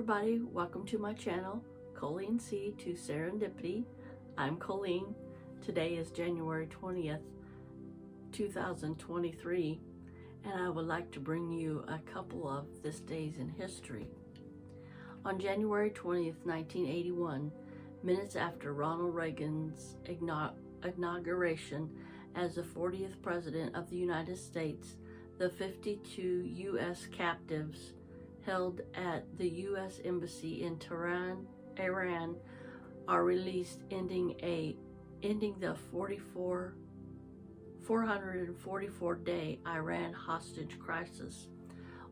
everybody, welcome to my channel, Colleen C to Serendipity. I'm Colleen. Today is January 20th, 2023, and I would like to bring you a couple of this days in history. On January 20th, 1981, minutes after Ronald Reagan's inauguration as the 40th President of the United States, the 52 U.S. captives held at the U.S. Embassy in Tehran, Iran, are released, ending the 444-day Iran hostage crisis.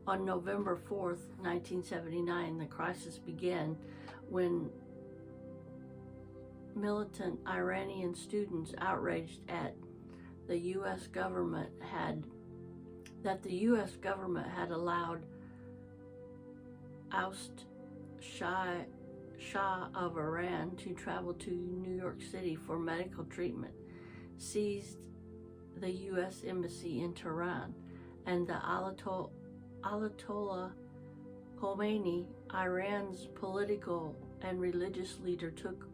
On November 4th, 1979, the crisis began when militant Iranian students outraged at the U.S. government had allowed Shah of Iran to travel to New York City for medical treatment, seized the U.S. Embassy in Tehran, and the Ayatollah Khomeini, Iran's political and religious leader, took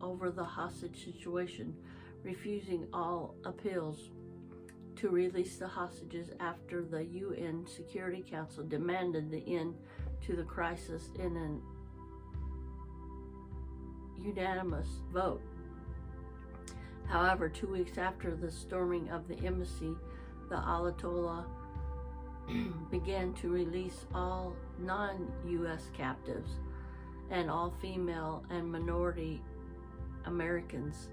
over the hostage situation, refusing all appeals to release the hostages after the UN Security Council demanded the end to the crisis in an unanimous vote. However, 2 weeks after the storming of the embassy, the Ayatollah began to release all non-U.S. captives and all female and minority Americans,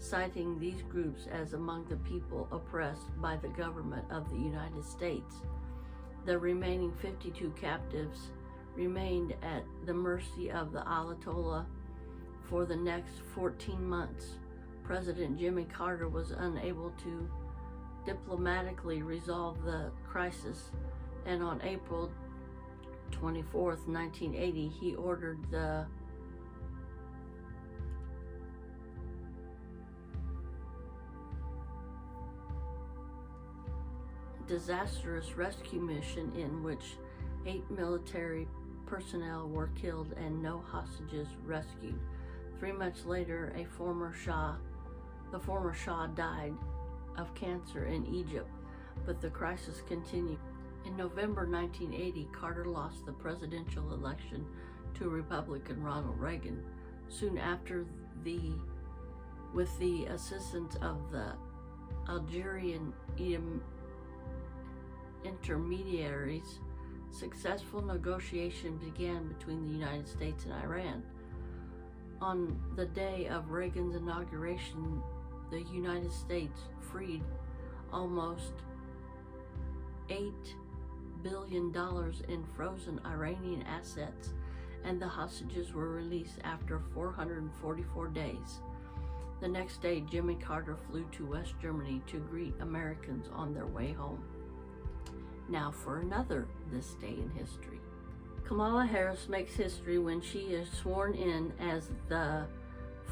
citing these groups as among the people oppressed by the government of the United States. The remaining 52 captives remained at the mercy of the Ayatollah for the next 14 months. President Jimmy Carter was unable to diplomatically resolve the crisis, and on April 24th, 1980, he ordered the disastrous rescue mission, in which 8 military personnel were killed and no hostages rescued. 3 months later, the former Shah died of cancer in Egypt, but the crisis continued. In November 1980, Carter lost the presidential election to Republican Ronald Reagan. Soon after, with the assistance of the Algerian intermediaries, successful negotiation began between the United States and Iran. On the day of Reagan's inauguration, the United States freed almost $8 billion in frozen Iranian assets, and the hostages were released after 444 days. The next day, Jimmy Carter flew to West Germany to greet Americans on their way home. Now for another this day in history. Kamala Harris makes history when she is sworn in as the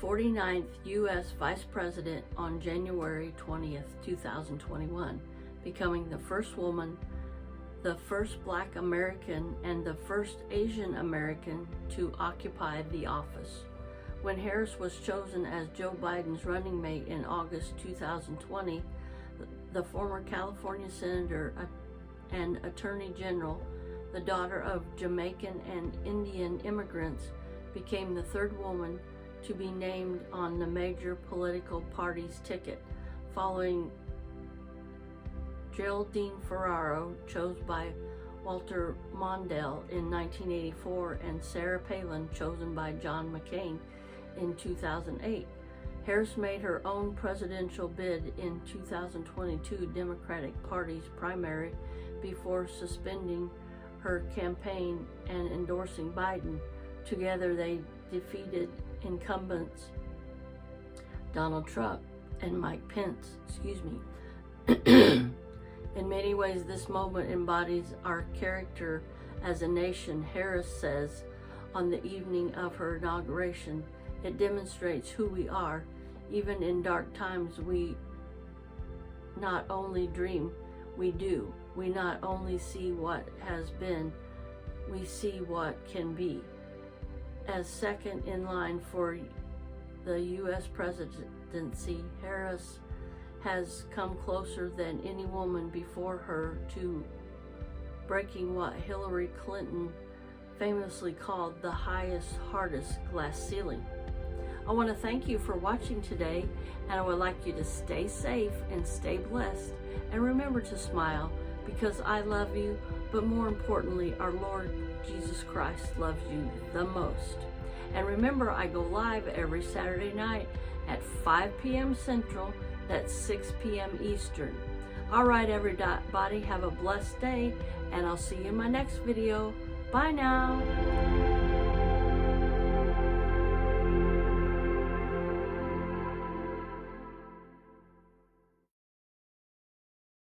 49th U.S. Vice President on January 20th, 2021, becoming the first woman, the first Black American, and the first Asian American to occupy the office. When Harris was chosen as Joe Biden's running mate in August 2020, the former California Senator and Attorney General, the daughter of Jamaican and Indian immigrants, became the third woman to be named on the major political party's ticket, following Geraldine Ferraro, chosen by Walter Mondale in 1984, and Sarah Palin, chosen by John McCain in 2008. Harris made her own presidential bid in 2022 Democratic Party's primary before suspending her campaign and endorsing Biden. Together, they defeated incumbents Donald Trump and Mike Pence. In many ways, this moment embodies our character as a nation, Harris says on the evening of her inauguration. It demonstrates who we are. Even in dark times, we not only dream, we do. We not only see what has been, we see what can be. As second in line for the U.S. presidency, Harris has come closer than any woman before her to breaking what Hillary Clinton famously called the highest, hardest glass ceiling. I want to thank you for watching today, and I would like you to stay safe and stay blessed, and remember to smile, because I love you, but more importantly, our Lord Jesus Christ loves you the most. And remember, I go live every Saturday night at 5 p.m. Central, that's 6 p.m. Eastern. All right, everybody, have a blessed day, and I'll see you in my next video. Bye now.